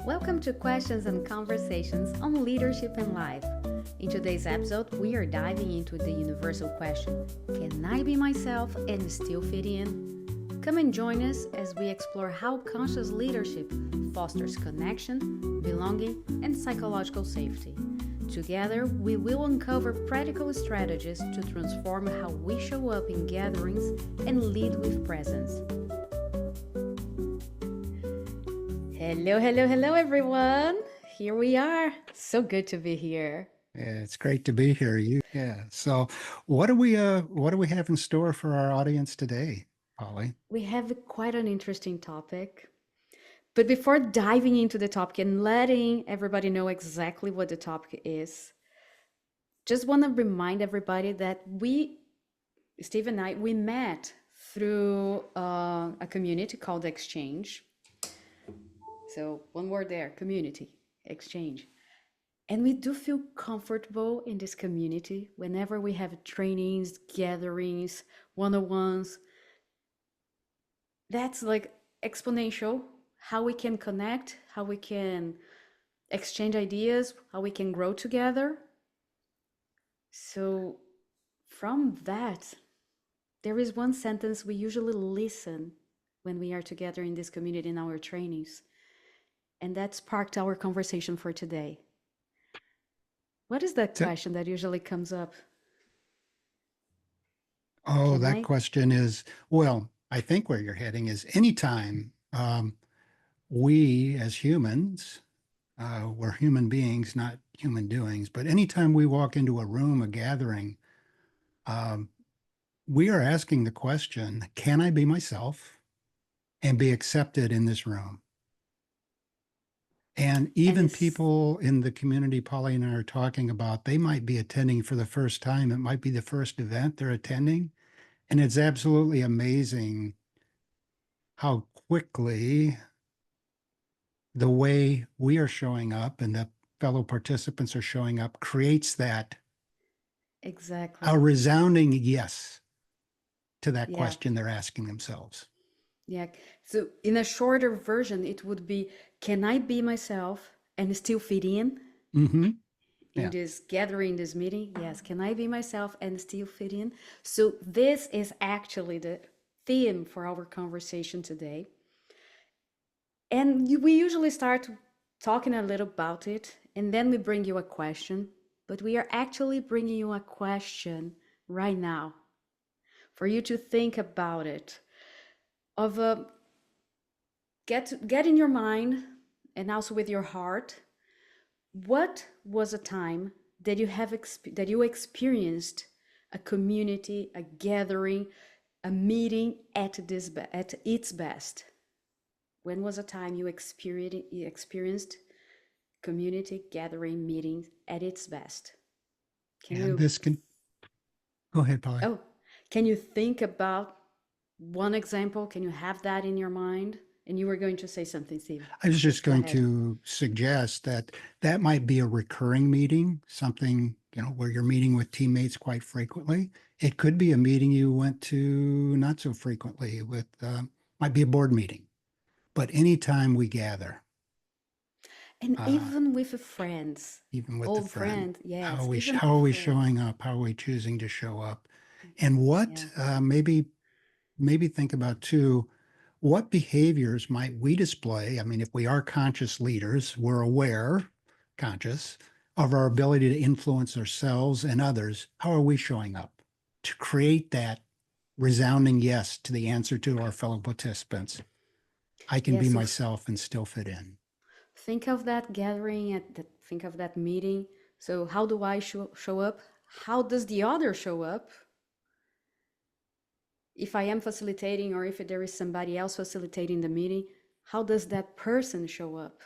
Welcome to Questions and Conversations on Leadership and Life. In today's episode, we are diving into the universal question, can I be myself and still fit in? Come and join us as we explore how conscious leadership fosters connection, belonging, and psychological safety. Together, we will uncover practical strategies to transform how we show up in gatherings and lead with presence. Hello, everyone. Here we are. So good to be here. Yeah, it's great to be here. So what do we have in store for our audience today, Polly? We have quite an interesting topic. But before diving into the topic and letting everybody know exactly what the topic is, just want to remind everybody that Steve and I, we met through a community called Exchange. So one word there, community, exchange. And we do feel comfortable in this community whenever we have trainings, gatherings, one-on-ones. That's like exponential, how we can connect, how we can exchange ideas, how we can grow together. So from that, there is one sentence we usually listen when we are together in this community in our trainings. And that sparked our conversation for today. What is that question that usually comes up? Oh, that question is, well, I think where you're heading is anytime we as humans, we're human beings, not human doings, but anytime we walk into a room, a gathering, we are asking the question, can I be myself and be accepted in this room? And even people in the community Polly and I are talking about, they might be attending for the first time. It might be the first event they're attending. And it's absolutely amazing how quickly the way we are showing up and the fellow participants are showing up creates that a resounding yes to that question they're asking themselves. Yeah. So in a shorter version, it would be, can I be myself and still fit in? Mm-hmm. In this gathering, this meeting? Yes. Can I be myself and still fit in? So this is actually the theme for our conversation today. And we usually start talking a little about it, and then we bring you a question. But we are actually bringing you a question right now for you to think about it. Get in your mind and also with your heart, what was a time that you experienced a community, a gathering, a meeting at its best? When was a time you experienced community gathering meetings at its best? Go ahead, Polly. Oh, can you think about one example? Can you have that in your mind? And you were going to say something, Steve. I was just going to suggest that that might be a recurring meeting, something, where you're meeting with teammates quite frequently. It could be a meeting you went to not so frequently with, might be a board meeting. But anytime we gather. And even with friends. Even with old the friend. Yes. How are we showing up? How are we choosing to show up? And what, maybe think about too, what behaviors might we display? I mean, if we are conscious leaders, we're aware, conscious, of our ability to influence ourselves and others. How are we showing up to create that resounding yes to the answer to our fellow participants? I can be myself and still fit in. Think of that gathering, think of that meeting. So how do I show up? How does the other show up? If I am facilitating or if there is somebody else facilitating the meeting, how does that person show up?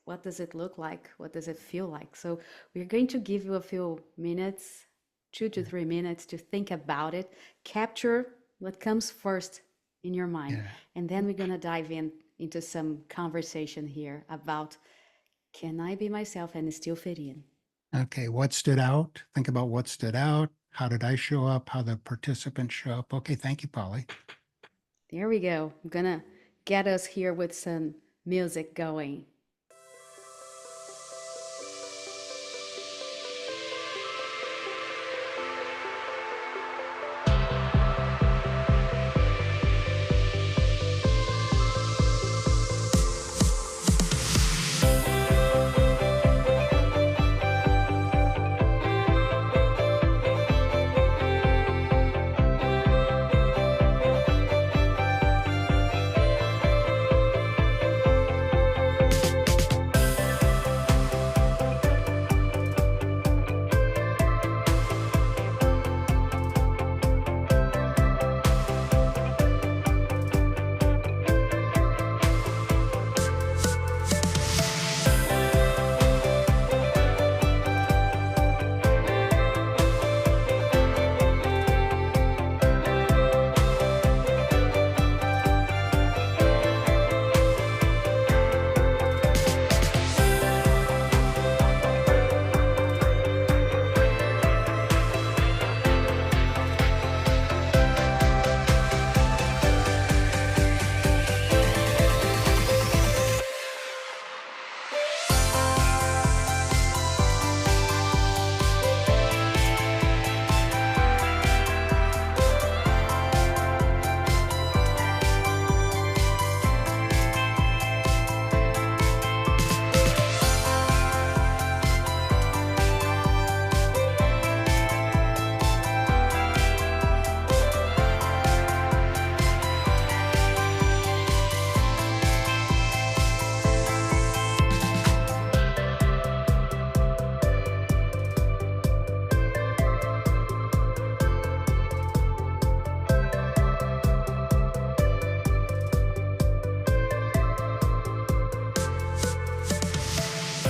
What does it look like? What does it feel like? So we're going to give you a few minutes, 2 to 3 minutes to think about it, capture what comes first in your mind. And then we're going to dive into some conversation here about, can I be myself and still fit in? Okay, what stood out? Think about what stood out. How did I show up? How the participants show up? Okay, thank you, Polly. There we go. I'm going to get us here with some music going.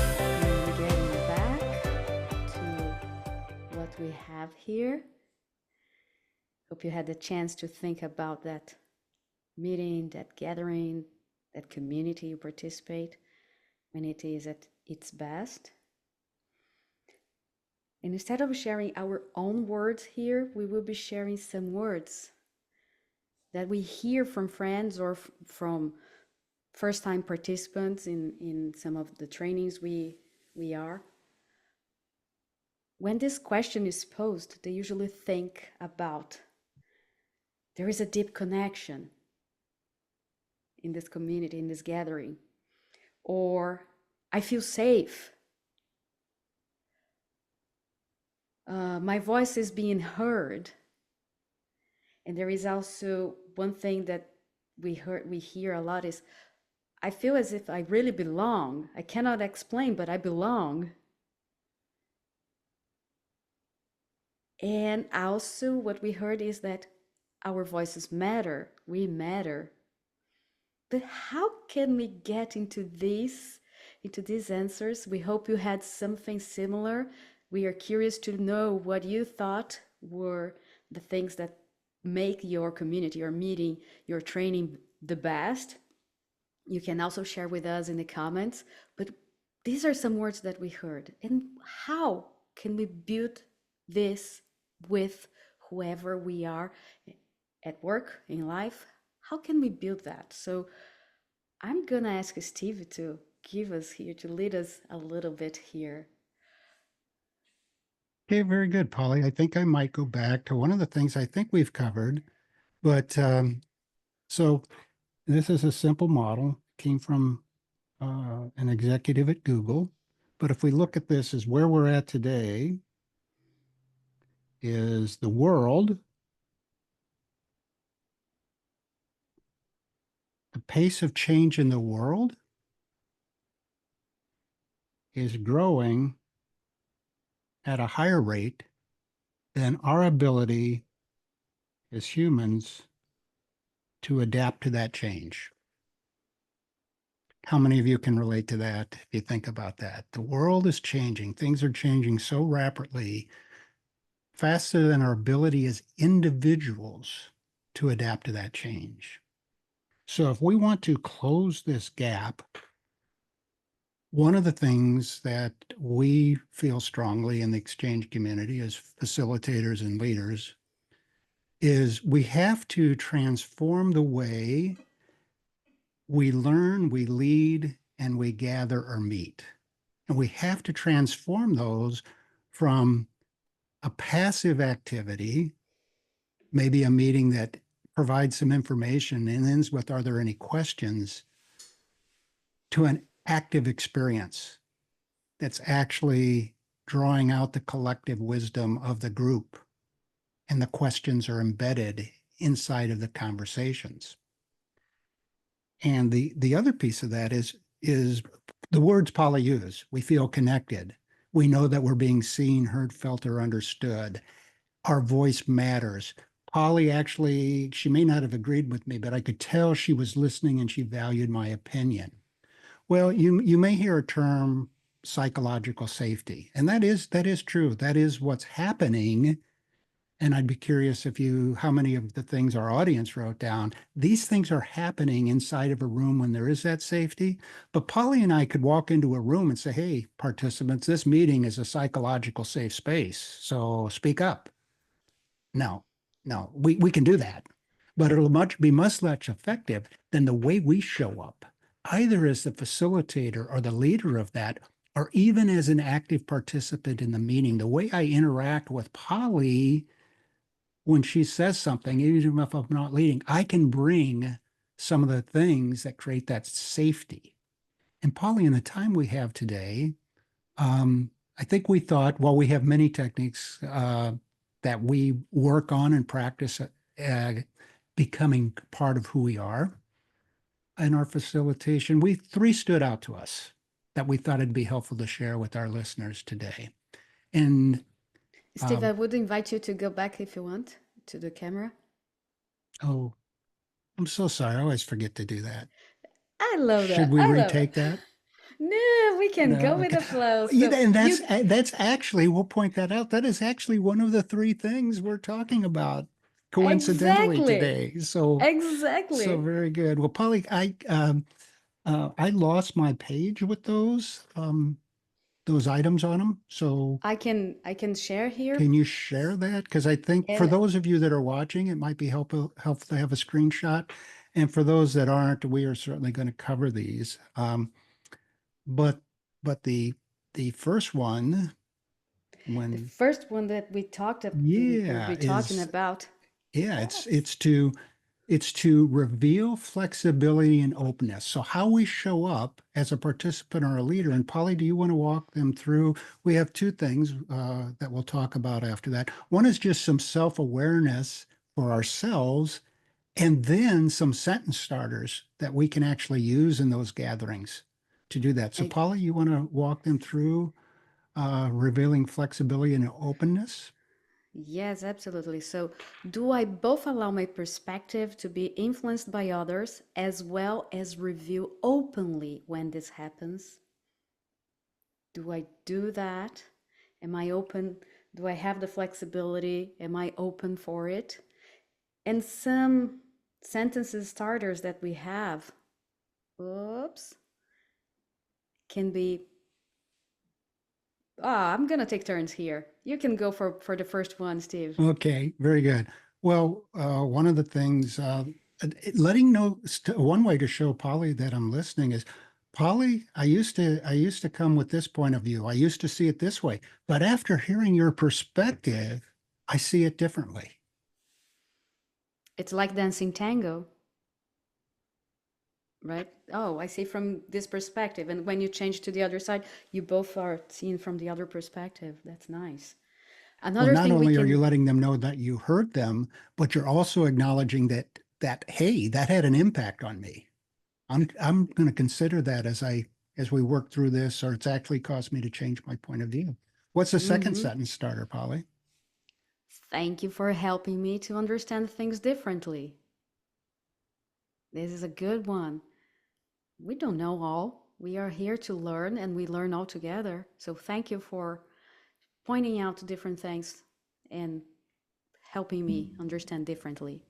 And getting back to what we have here. Hope you had the chance to think about that meeting, that gathering, that community you participate when it is at its best. And instead of sharing our own words here, we will be sharing some words that we hear from friends or from first-time participants in some of the trainings we are. When this question is posed, they usually think about there is a deep connection in this community, in this gathering, or I feel safe. My voice is being heard. And there is also one thing that we hear a lot is, I feel as if I really belong. I cannot explain, but I belong. And also what we heard is that our voices matter. We matter. But how can we get into these answers? We hope you had something similar. We are curious to know what you thought were the things that make your community, your meeting, your training the best. You can also share with us in the comments, but these are some words that we heard. And how can we build this with whoever we are at work, in life? How can we build that? So I'm gonna ask Steve to give us here, to lead us a little bit here. Okay, very good, Polly. I think I might go back to one of the things I think we've covered, but so this is a simple model, came from an executive at Google. But if we look at this as where we're at today, is the world, the pace of change in the world is growing at a higher rate than our ability as humans to adapt to that change. How many of you can relate to that if you think about that? The world is changing. Things are changing so rapidly, faster than our ability as individuals to adapt to that change. So if we want to close this gap, one of the things that we feel strongly in the exchange community as facilitators and leaders is we have to transform the way We learn, we lead, and we gather or meet. And we have to transform those from a passive activity, maybe a meeting that provides some information and ends with, are there any questions, to an active experience that's actually drawing out the collective wisdom of the group. And the questions are embedded inside of the conversations. And the other piece of that is the words Paula used. We feel connected. We know that we're being seen, heard, felt, or understood. Our voice matters. Polly actually, she may not have agreed with me, but I could tell she was listening and she valued my opinion. Well, you may hear a term psychological safety, and that is true. That is what's happening. And I'd be curious if you, how many of the things our audience wrote down, these things are happening inside of a room when there is that safety. But Polly and I could walk into a room and say, hey, participants, this meeting is a psychological safe space. So speak up. No, no, we can do that. But it'll be much less effective than the way we show up, either as the facilitator or the leader of that, or even as an active participant in the meeting. The way I interact with Polly when she says something, even if I'm not leading, I can bring some of the things that create that safety. And Polly, in the time we have today, I think we thought, well, we have many techniques that we work on and practice becoming part of who we are in our facilitation. Three stood out to us that we thought it'd be helpful to share with our listeners today. And Steve, I would invite you to go back if you want to the camera. oh, I'm so sorry. I always forget to do that. I love Should that. we I love it. retake that? No, we can No, go with okay. the flow. Yeah, So and you that's actually, we'll point that out. That is actually one of the three things we're talking about coincidentally exactly, today. So exactly. very good. Well, Polly, I lost my page with those items on them. So I can share here, can you share that? Because I think for and those of you that are watching, it might be helpful to have a screenshot. And for those that aren't, we are certainly going to cover these. But but the first one, the when first one that we will yeah, be talking is about. yeah, Yes, it's to reveal flexibility and openness. So how we show up as a participant or a leader. And Polly, do you want to walk them through? We have two things that we'll talk about after that. One is just some self-awareness for ourselves, and then some sentence starters that we can actually use in those gatherings to do that. So I, Polly, you want to walk them through revealing flexibility and openness? yes, absolutely. So, do I both allow my perspective to be influenced by others as well as review openly when this happens? Do I do that? Am I open? Do I have the flexibility? Am I open for it? And some sentences starters that we have, oops, can be, I'm going to take turns here. You can go for the first one, Steve. Okay, very good. Well, one of the things, letting know, one way to show Polly that I'm listening is, Polly, I used to come with this point of view. I used to see it this way, but after hearing your perspective, I see it differently. It's like dancing tango, right? Oh, I see from this perspective. And when you change to the other side, you both are seen from the other perspective. That's nice. Well, Another not thing we only are you can, letting them know that you heard them, but you're also acknowledging that hey, that had an impact on me. I'm going to consider that as we work through this, or it's actually caused me to change my point of view. What's the second mm-hmm, sentence starter, Polly? thank you for helping me to understand things differently. This is a good one. We don't know all. We are here to learn and we learn all together. So thank you for pointing out different things and helping me understand differently.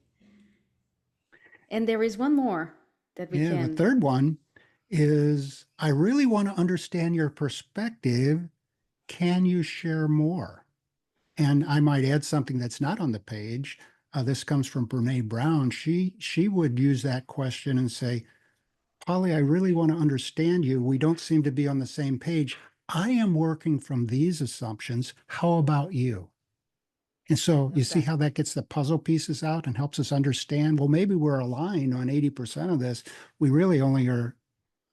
And there is one more that we Yeah, the can. third one is I really want to understand your perspective. Can you share more? And I might add something that's not on the page. This comes from Brene Brown. She would use that question and say, Polly, I really want to understand you. We don't seem to be on the same page. I am working from these assumptions. How about you? And so you Love see that. how that gets the puzzle pieces out and helps us understand, well, maybe we're aligned on 80% of this. We really only are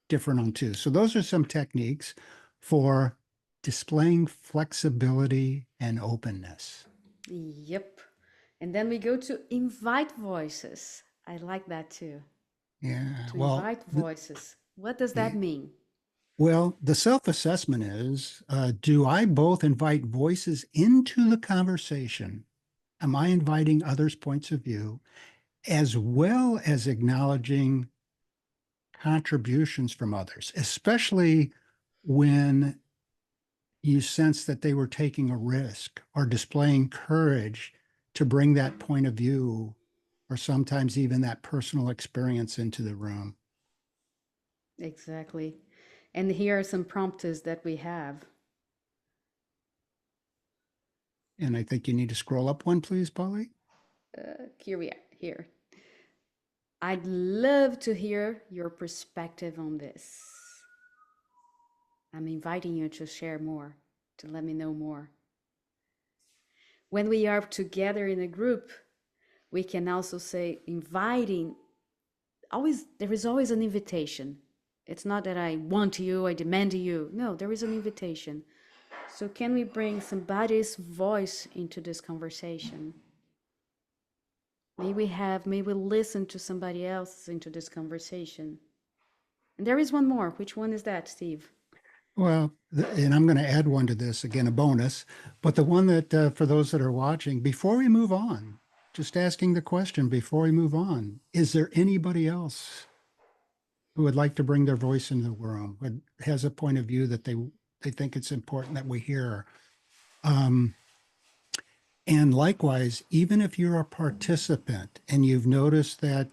different on two. So those are some techniques for displaying flexibility and openness. Yep. And then we go to invite voices. I like that too. Yeah. To invite voices. What does that the, mean? well, the self-assessment is, do I both invite voices into the conversation? Am I inviting others' points of view, as well as acknowledging contributions from others, especially when you sense that they were taking a risk or displaying courage to bring that point of view or sometimes even that personal experience into the room. Exactly. And here are some prompters that we have. And I think you need to scroll up one, please, Polly. Here we are. Here. I'd love to hear your perspective on this. I'm inviting you to share more, to let me know more. When we are together in a group, we can also say inviting. Always, there is always an invitation. It's not that I want you, I demand you. No, there is an invitation. So can we bring somebody's voice into this conversation? May we listen to somebody else into this conversation. And there is one more. Which one is that, Steve? Well, and I'm going to add one to this, again, a bonus, but the one that for those that are watching, before we move on, just asking the question before we move on, is there anybody else who would like to bring their voice into the room, who has a point of view that they think it's important that we hear? Um, and likewise, even if you're a participant and you've noticed that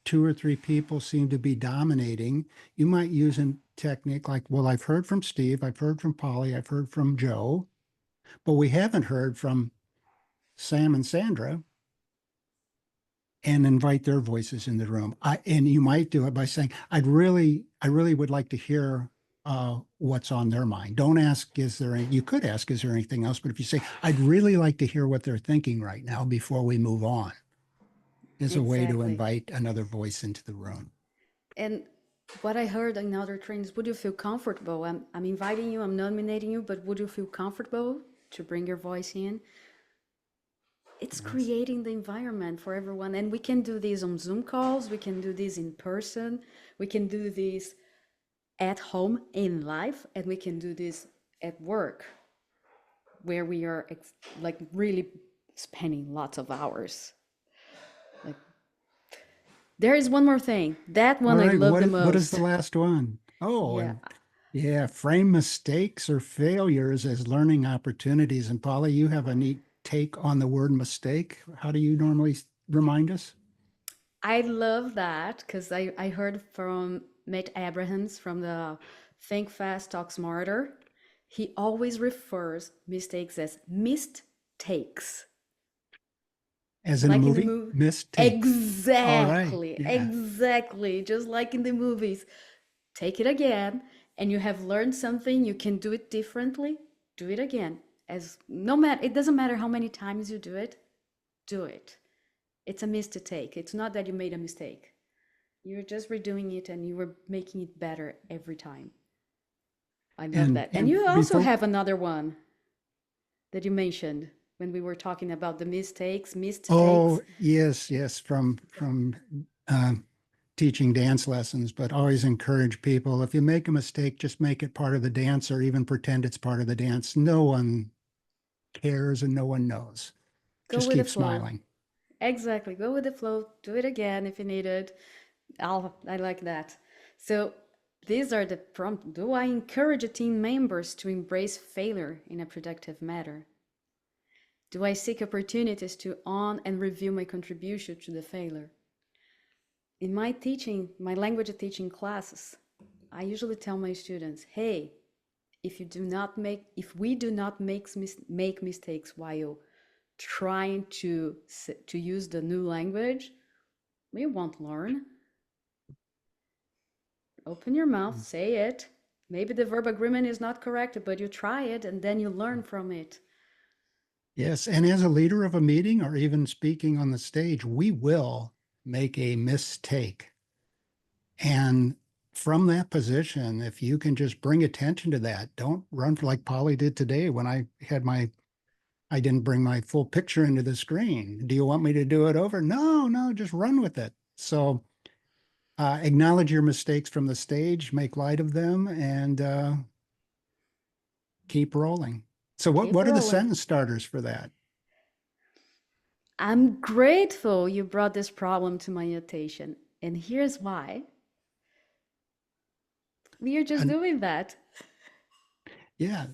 two or three people seem to be dominating, you might use a technique like, well, I've heard from Steve, I've heard from Polly, I've heard from Joe, but we haven't heard from Sam and Sandra, and invite their voices in the room. And you might do it by saying, I really would like to hear what's on their mind. Don't ask, you could ask, is there anything else? But if you say, I'd really like to hear what they're thinking right now before we move on, is a way to Exactly. invite another voice into the room. And what I heard in other trainings, would you feel comfortable? I'm inviting you, I'm nominating you, but would you feel comfortable to bring your voice in? It's Yes. creating the environment for everyone. And we can do these on Zoom calls, we can do this in person, we can do this at home in life, and we can do this at work where we are like really spending lots of hours. Like, there is one more thing. That All one I right. love the What is the most. last one? Oh, Yeah, and yeah, frame mistakes or failures as learning opportunities. And Polly, you have a neat take on the word mistake. How do you normally remind us? I love that because I heard from Matt Abrahams from the Think Fast, Talk Smarter. He always refers mistakes as missed takes. As in a Like in the movie? movie. Mistakes. All right. Exactly, Yeah. exactly. Just like in the movies. Take it again, and you have learned something, you can do it differently. Do it again. As no matter, it doesn't matter how many times you do it, do it. It's a mistake. It's not that you made a mistake. You're just redoing it and you were making it better every time. I love that. And And you also before have another one that you mentioned when we were talking about the mistakes, missed takes. oh yes, yes, from teaching dance lessons, but always encourage people, if you make a mistake, just make it part of the dance or even pretend it's part of the dance. No one cares and no one knows. Go Just with the keep flow. smiling. Exactly. Go with the flow. Do it again if you need it. I like that. So these are the prompt. Do I encourage a team members to embrace failure in a productive manner? Do I seek opportunities to own and review my contribution to the failure? In my teaching, my language teaching classes, I usually tell my students, hey, if we do not make mistakes while trying to use the new language, we won't learn. Open your mouth, say it. Maybe the verb agreement is not correct, but you try it and then you learn from it. Yes. And as a leader of a meeting or even speaking on the stage, we will make a mistake. And from that position, if you can just bring attention to that, don't run for like Polly did today when I didn't bring my full picture into the screen. Do you want me to do it over? No, no, just run with it. So acknowledge your mistakes from the stage, make light of them, and keep rolling. So Keep what are the rolling. sentence starters for that? I'm grateful you brought this problem to my attention. And here's why. We are just And doing that. yeah,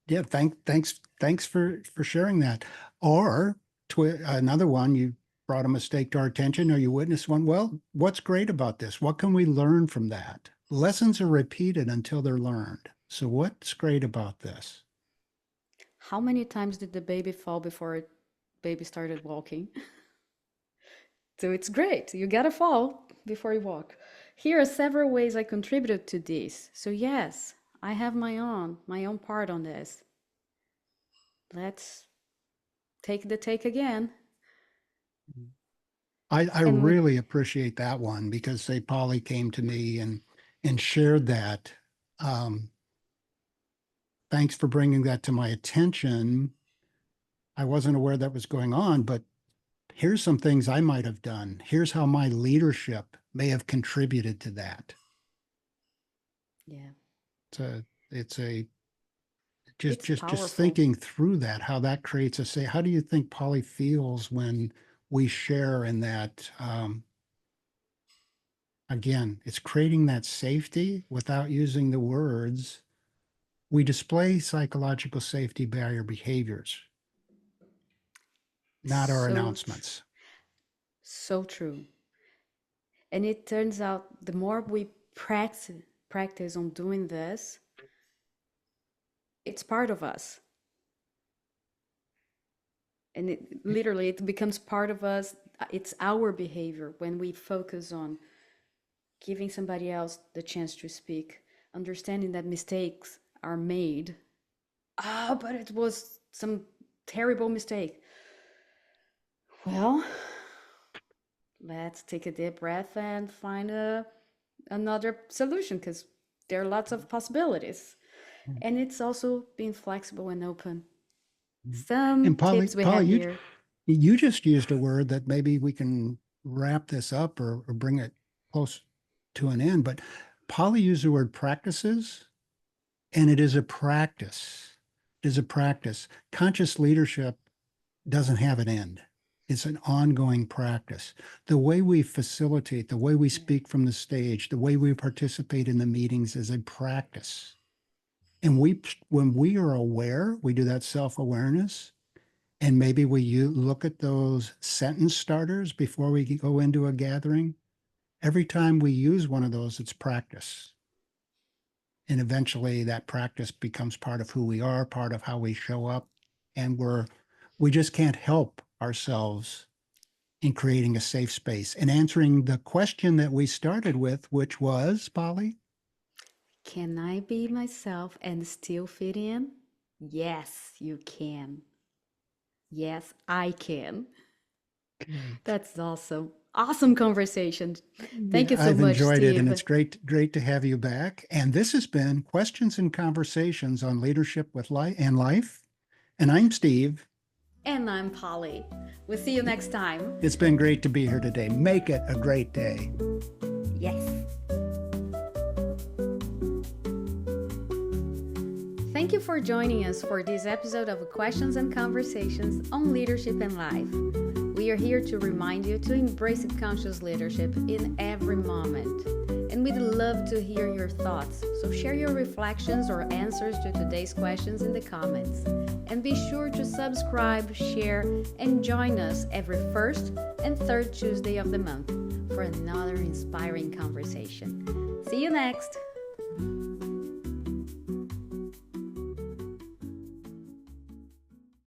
yeah. Thanks for sharing that. Or another one, you brought a mistake to our attention, or you witnessed one. Well, what's great about this? What can we learn from that? Lessons are repeated until they're learned. So what's great about this? How many times did the baby fall before baby started walking? So it's great. You gotta fall before you walk. Here are several ways I contributed to this. So yes, I have my own part on this. Let's take the take again. I And we really appreciate that one because say Polly came to me and shared that. Um, Thanks for bringing that to my attention. I wasn't aware that was going on, but here's some things I might have done. Here's how my leadership may have contributed to that. yeah, It's a it's just powerful. thinking through that, how that creates a say. How do you think Polly feels when we share in that? Again, it's creating that safety without using the words. We display psychological safety barrier behaviors, not our So announcements. so true. And it turns out the more we practice on doing this, it's part of us. And it becomes part of us. It's our behavior when we focus on giving somebody else the chance to speak, understanding that mistakes are made. Ah, but it was some terrible mistake. Well, let's take a deep breath and find another solution because there are lots of possibilities. And it's also being flexible and open. And Some tips we Polly, have here. you just used a word that maybe we can wrap this up or bring it close to an end. But Polly used the word practices, and it is a practice. It is a practice. Conscious leadership doesn't have an end. It's an ongoing practice. The way we facilitate, the way we Yeah. speak from the stage, the way we participate in the meetings is a practice. And when we are aware, we do that self-awareness, and maybe we look at those sentence starters before we go into a gathering. Every time we use one of those, it's practice. And eventually that practice becomes part of who we are, part of how we show up. And we just can't help ourselves in creating a safe space and answering the question that we started with, which was, Polly? Can I be myself and still fit in? Yes, you can. Yes, I can. Great. That's awesome. Awesome conversation. Thank Yeah, you so I've much, enjoyed it, and Steve. it's great to have you back. And this has been Questions and Conversations on Leadership with Life and Life. And I'm Steve. And I'm Polly. We'll see you next time. It's been great to be here today. Make it a great day. Yes. Thank you for joining us for this episode of Questions and Conversations on Leadership and Life. We are here to remind you to embrace conscious leadership in every moment. And we'd love to hear your thoughts, so share your reflections or answers to today's questions in the comments. And be sure to subscribe, share, and join us every first and third Tuesday of the month for another inspiring conversation. See you next!